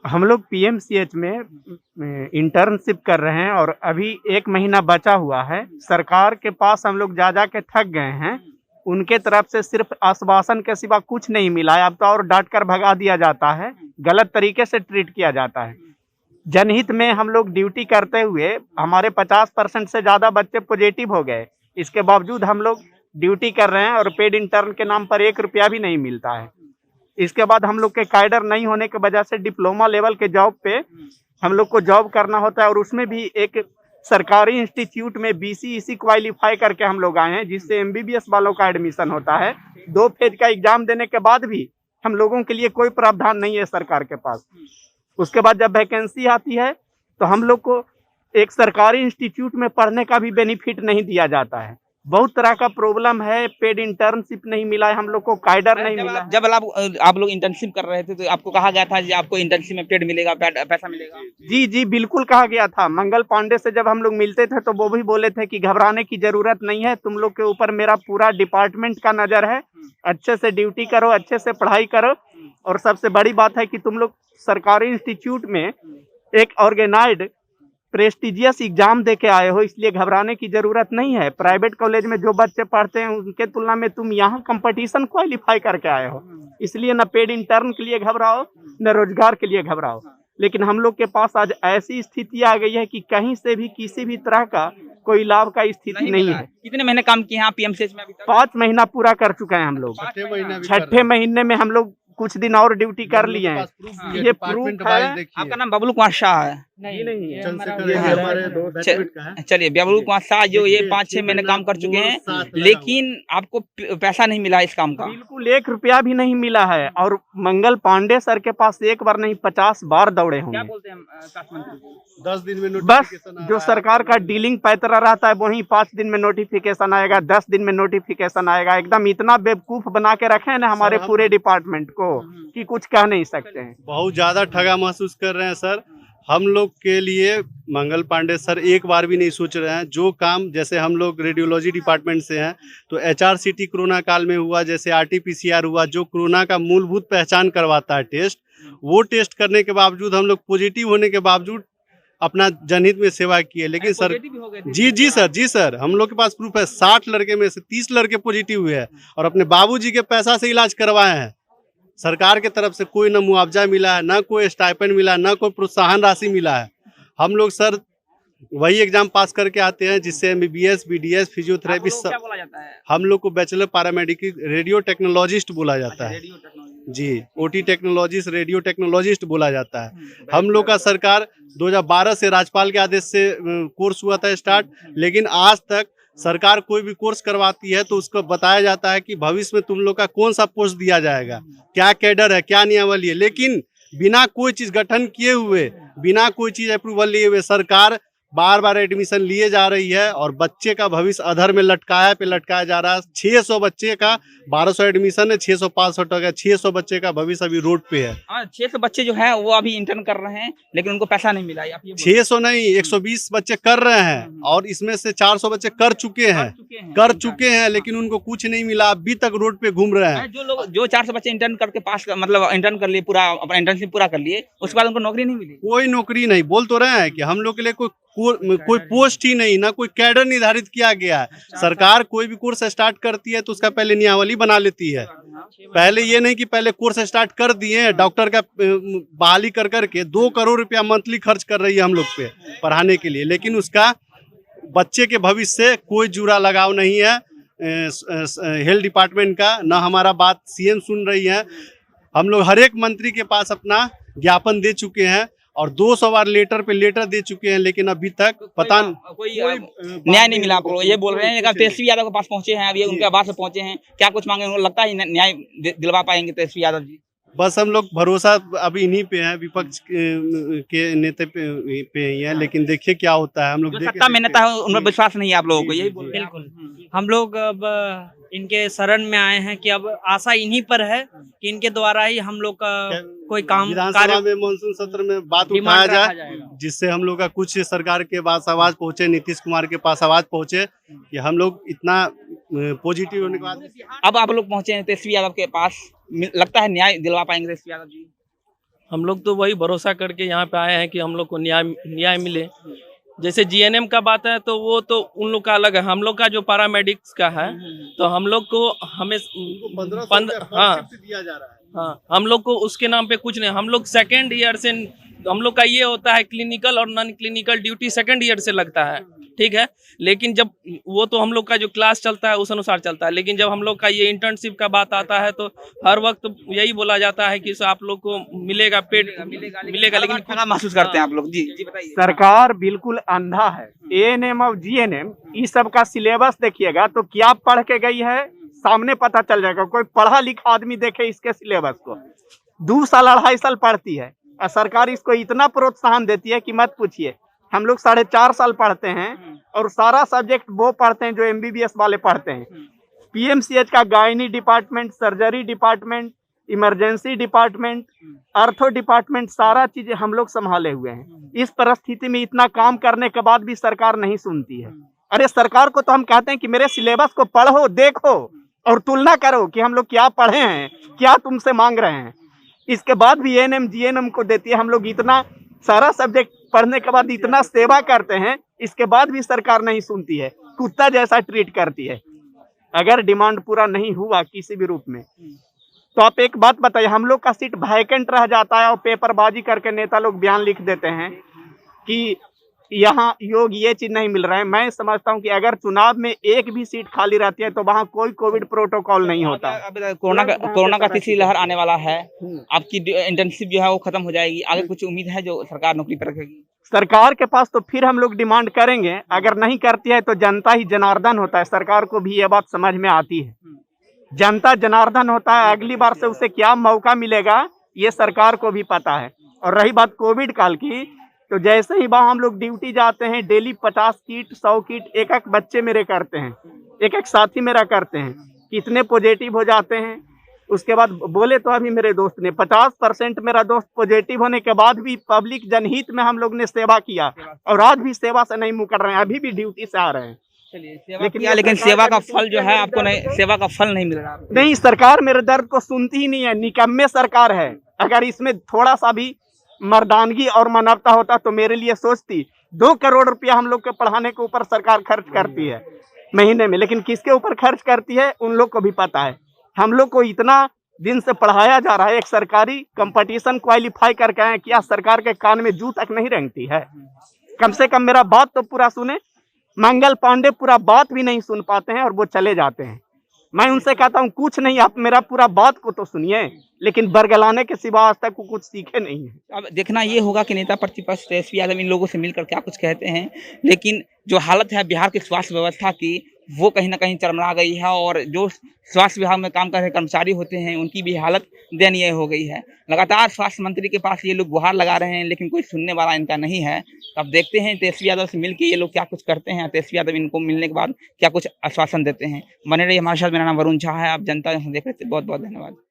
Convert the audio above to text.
हम लोग पीएमसीएच में इंटर्नशिप कर रहे हैं और अभी 1 महीना बचा हुआ है। सरकार के पास हम लोग जा के थक गए हैं। उनके तरफ से सिर्फ आश्वासन के सिवा कुछ नहीं मिला है। अब तो और डांट कर भगा दिया जाता है, गलत तरीके से ट्रीट किया जाता है। जनहित में हम लोग ड्यूटी करते हुए हमारे 50% से ज़्यादा बच्चे पॉजिटिव हो गए। इसके बावजूद हम लोग ड्यूटी कर रहे हैं और पेड इंटर्न के नाम पर 1 रुपया भी नहीं मिलता है। इसके बाद हम लोग के कैडर नहीं होने की वजह से डिप्लोमा लेवल के जॉब पे हम लोग को जॉब करना होता है और उसमें भी एक सरकारी इंस्टीट्यूट में बीसीईसी क्वालिफाई करके हम लोग आए हैं, जिससे एमबीबीएस वालों का एडमिशन होता है। 2 फेज का एग्जाम देने के बाद भी हम लोगों के लिए कोई प्रावधान नहीं है सरकार के पास। उसके बाद जब वैकेंसी आती है तो हम लोग को एक सरकारी इंस्टीट्यूट में पढ़ने का भी बेनिफिट नहीं दिया जाता है। बहुत तरह का प्रॉब्लम है। पेड इंटर्नशिप नहीं मिला है हम लोग को, कैडर नहीं मिला। जब आप लोग इंटर्नशिप कर रहे थे तो आपको कहा गया था कि आपको इंटर्नशिप में पेड मिलेगा, पैसा मिलेगा? जी जी बिल्कुल कहा गया था। मंगल पांडे से जब हम लोग मिलते थे तो वो भी बोले थे कि घबराने की जरूरत नहीं है, तुम लोग के ऊपर मेरा पूरा डिपार्टमेंट का नजर है, अच्छे से ड्यूटी करो, अच्छे से पढ़ाई करो। और सबसे बड़ी बात है कि तुम लोग सरकारी इंस्टीट्यूट में एक ऑर्गेनाइज्ड प्रेस्टिजियस एग्जाम दे के आए हो, इसलिए घबराने की जरूरत नहीं है। प्राइवेट कॉलेज में जो बच्चे पढ़ते हैं उनके तुलना में तुम यहाँ कंपटीशन क्वालिफाई करके आए हो, इसलिए न पेड इंटर्न के लिए घबराओ न रोजगार के लिए घबराओ। लेकिन हम लोग के पास आज ऐसी स्थिति आ गई है कि कहीं से भी किसी भी तरह का कोई लाभ का स्थिति नहीं है। कितने महीने काम किए हैं पीएमसीएच में अभी तक? 5 महीना पूरा कर चुके हैं हम लोग। 6ठे महीने में हम लोग कुछ दिन और ड्यूटी कर लिए हैं। ये प्रूफ है। आपका नाम बबलू कुमार शाह है? नहीं नहीं, चलिए, बबलू कुमार शाह जो ये 5-6 महीने काम कर चुके हैं, लेकिन आपको पैसा नहीं मिला इस काम का? बिल्कुल 1 रुपया भी नहीं मिला है। और मंगल पांडे सर के पास 1 बार नहीं 50 बार दौड़े होंगे। क्या बोलते हैं स्वास्थ्य मंत्री? 10 दिन में बस जो सरकार का डीलिंग पैतरा रहता है वही 5 दिन में नोटिफिकेशन आएगा, 10 दिन में नोटिफिकेशन आएगा। एकदम इतना बेवकूफ बना के रखे हैं ना हमारे पूरे डिपार्टमेंट को कि कुछ कह नहीं सकते हैं। बहुत ज्यादा ठगा महसूस कर रहे हैं सर। हम लोग के लिए मंगल पांडे सर एक बार भी नहीं सोच रहे हैं। जो काम, जैसे हम लोग रेडियोलॉजी डिपार्टमेंट से हैं तो एचआरसीटी कोरोना काल में हुआ, जैसे आरटीपीसीआर हुआ, जो कोरोना का मूलभूत पहचान करवाता है टेस्ट, वो टेस्ट करने के बावजूद हम लोग पॉजिटिव होने के बावजूद अपना जनहित में सेवा किए। लेकिन सर जी सर हम लोग के पास प्रूफ है। 60 लड़के में से 30 लड़के पॉजिटिव हुए हैं और अपने बाबूजी के पैसा से इलाज करवाए हैं। सरकार के तरफ से कोई ना मुआवजा मिला है, ना कोई स्टाइपेंड मिला है, ना कोई प्रोत्साहन राशि मिला है। हम लोग सर वही एग्जाम पास करके आते हैं जिससे एमबीबीएस, बीडीएस, फिजियोथेरेपी सब। क्या बोला जाता है? हम लोग को बैचलर पैरामेडिकल रेडियो टेक्नोलॉजिस्ट बोला जाता है जी। ओटी टेक्नोलॉजिस्ट, रेडियो टेक्नोलॉजिस्ट बोला जाता है। हम लोग का सरकार 2012 से राज्यपाल के आदेश से कोर्स हुआ था स्टार्ट, लेकिन आज तक सरकार कोई भी कोर्स करवाती है तो उसको बताया जाता है कि भविष्य में तुम लोग का कौन सा पोस्ट दिया जाएगा, क्या कैडर है, क्या नियमावली है। लेकिन बिना कोई चीज गठन किए हुए, बिना कोई चीज अप्रूवल लिए हुए सरकार बार बार एडमिशन लिए जा रही है और बच्चे का भविष्य अधर में लटकाया जा रहा है। 600 बच्चे का 1200 एडमिशन है, 600 पास आउट हो गया। 600 बच्चे का भविष्य अभी रोड पे है। 600 बच्चे जो है वो अभी इंटर्न कर रहे हैं लेकिन उनको पैसा नहीं मिला। 600 नहीं, 120 बच्चे कर रहे हैं और इसमें से 400 बच्चे कर चुके हैं लेकिन उनको कुछ नहीं मिला, अभी तक रोड पे घूम रहे हैं। जो 400 बच्चे इंटर्न करके पास, मतलब इंटर्न कर लिए, पूरा अपना इंटर्नशिप पूरा कर लिए, उसके बाद उनको नौकरी नहीं मिली। कोई नौकरी नहीं। बोल तो रहे हैं कि हम लोग के लिए कोई पोस्ट ही नहीं, ना कोई कैडर निर्धारित किया गया है। सरकार कोई भी कोर्स स्टार्ट करती है तो उसका पहले नियमावली बना लेती है। पहले ये नहीं कि पहले कोर्स स्टार्ट कर दिए, डॉक्टर का बहाली कर करके 2 करोड़ रुपया मंथली खर्च कर रही है हम लोग पे पढ़ाने के लिए, लेकिन उसका बच्चे के भविष्य से कोई जुड़ा लगाव नहीं है हेल्थ डिपार्टमेंट का। ना हमारा बात सीएम सुन रही है। हम लोग हर एक मंत्री के पास अपना ज्ञापन दे चुके हैं और 200 बार लेटर पे लेटर दे चुके हैं, लेकिन अभी तक पता कोई न्याय नहीं मिला आपको। ये बोल रहे हैं तेजस्वी यादव के पास पहुंचे हैं, अभी उनके आवास से पहुंचे हैं, क्या कुछ मांगे? उनको लगता है न्याय दिलवा पाएंगे तेजस्वी यादव जी? बस हम लोग भरोसा अभी इन्हीं पे है, विपक्ष के नेता पे ही है, लेकिन देखिए क्या होता है। हम लोग सत्ता में नेता है उन पर विश्वास नहीं है आप लोगों को? यही बिल्कुल हम लोग अब इनके शरण में आए हैं कि अब आशा इन्हीं पर है कि इनके द्वारा ही हम लोग का कोई काम विधानसभा में मानसून सत्र में बात उठाया जाए, जिससे हम लोग का कुछ सरकार के पास आवाज पहुंचे, नीतीश कुमार के पास आवाज पहुंचे कि हम लोग इतना पॉजिटिव होने के बाद अब आप लोग पहुंचे हैं तेजस्वी यादव के पास, लगता है न्याय दिलवा पाएंगे तेजस्वी यादव जी? हम लोग तो वही भरोसा करके यहाँ पे आए हैं कि हम लोग को न्याय मिले। जैसे जीएनएम का बात है तो वो तो उन लोग का अलग है, हम लोग का जो पैरामेडिक्स का है तो हम लोग को हमें हाँ दिया जा रहा है। हाँ, हम लोग को उसके नाम पे कुछ नहीं, हम लोग सेकेंड ईयर से, हम लोग का ये होता है क्लिनिकल और non clinical duty second year से लगता है, ठीक है। लेकिन जब वो तो हम लोग का जो क्लास चलता है उस अनुसार चलता है, लेकिन जब हम लोग का ये इंटर्नशिप का बात आता है तो हर वक्त यही बोला जाता है कि आप लोग को मिलेगा, पेड मिलेगा, लेकिन क्या महसूस करते हैं आप लोग? जी जी बताइए। सरकार बिल्कुल अंधा है। एएनएम और जीएनएम इस सब का सिलेबस देखिएगा तो क्या पढ़ के गई है सामने पता चल जाएगा। कोई पढ़ा लिखा आदमी देखे इसके सिलेबस को, 2 साल 2.5 साल पढ़ती है और सरकार इसको इतना प्रोत्साहन देती है कि मत पूछिए। हम लोग 4.5 साल पढ़ते हैं और सारा सब्जेक्ट वो पढ़ते हैं जो एमबीबीएस वाले पढ़ते हैं। पीएमसीएच का gynae department, surgery department, emergency department, ortho department, सारा चीजें हम लोग संभाले हुए हैं। इस परिस्थिति में इतना काम करने के बाद भी सरकार नहीं सुनती है। अरे सरकार को तो हम कहते हैं कि मेरे सिलेबस को पढ़ो, देखो और तुलना करो कि हम लोग क्या पढ़े हैं, क्या तुमसे मांग रहे हैं। इसके बाद भी एएनएम जीएनएम को देती है। हम लोग इतना सारा सब्जेक्ट पढ़ने के बाद इतना सेवा करते हैं, इसके बाद भी सरकार नहीं सुनती है, कुत्ता जैसा ट्रीट करती है। अगर डिमांड पूरा नहीं हुआ किसी भी रूप में तो आप एक बात बताइए, हम लोग का सीट वैकेंट रह जाता है और पेपरबाजी करके नेता लोग बयान लिख देते हैं कि यहाँ योग ये चीज नहीं मिल रहा है। मैं समझता हूँ कि अगर चुनाव में एक भी सीट खाली रहती है तो वहाँ कोई कोविड प्रोटोकॉल नहीं होता। अब कोरोना का तीसरी लहर आने वाला है, आपकी इंटर्नशिप जो है वो खत्म हो जाएगी, आगे कुछ उम्मीद है जो सरकार नौकरी पर रखेगी? सरकार के पास तो फिर हम लोग डिमांड करेंगे, अगर नहीं करती है तो जनता ही जनार्दन होता है। सरकार को भी ये बात समझ में आती है, जनता जनार्दन होता है। अगली बार से उसे क्या मौका मिलेगा ये सरकार को भी पता है। और रही बात कोविड काल की, तो जैसे ही वहाँ हम लोग ड्यूटी जाते हैं, डेली 50 किट 100 किट एक एक बच्चे मेरे करते हैं, एक एक साथी मेरा करते हैं, कितने पॉजिटिव हो जाते हैं। उसके बाद बोले तो अभी मेरे दोस्त ने 50% मेरा दोस्त पॉजिटिव होने के बाद भी पब्लिक जनहित में हम लोग ने सेवा किया और आज भी सेवा से नहीं मुकर रहे हैं, अभी भी ड्यूटी से आ रहे हैं। लेकिन सेवा का फल जो है आपको नहीं, सेवा का फल नहीं मिल रहा। नहीं, सरकार मेरे दर्द को सुनती ही नहीं है, निकम्मे सरकार है। अगर इसमें थोड़ा सा भी मर्दानगी और मानवता होता तो मेरे लिए सोचती। 2 करोड़ रुपया हम लोग के पढ़ाने के ऊपर सरकार खर्च करती है महीने में, लेकिन किसके ऊपर खर्च करती है उन लोग को भी पता है। हम लोग को इतना दिन से पढ़ाया जा रहा है, एक सरकारी कंपटीशन क्वालिफाई करके आए, क्या सरकार के कान में जू तक नहीं रेंगती है? कम से कम मेरा बात तो पूरा सुने। मंगल पांडे पूरा बात भी नहीं सुन पाते हैं और वो चले जाते हैं। मैं उनसे कहता हूँ कुछ नहीं, आप मेरा पूरा बात को तो सुनिए, लेकिन बरगलाने के सिवा आज तक वो कुछ सीखे नहीं है। अब देखना ये होगा कि नेता प्रतिपक्ष तेजस्वी यादव इन लोगों से मिलकर क्या कुछ कहते हैं, लेकिन जो हालत है बिहार की स्वास्थ्य व्यवस्था की वो कहीं ना कहीं चरमरा गई है और जो स्वास्थ्य विभाग में काम कर रहे कर्मचारी होते हैं उनकी भी हालत दयनीय हो गई है। लगातार स्वास्थ्य मंत्री के पास ये लोग गुहार लगा रहे हैं लेकिन कोई सुनने वाला इनका नहीं है। अब देखते हैं तेजस्वी यादव से मिलकर ये लोग क्या कुछ करते हैं, तेजस्वी यादव इनको मिलने के बाद क्या कुछ आश्वासन देते हैं। बने रहिए हमारे साथ। मेरा नाम वरुण झा है, आप जनता देख रहे थे। बहुत बहुत धन्यवाद।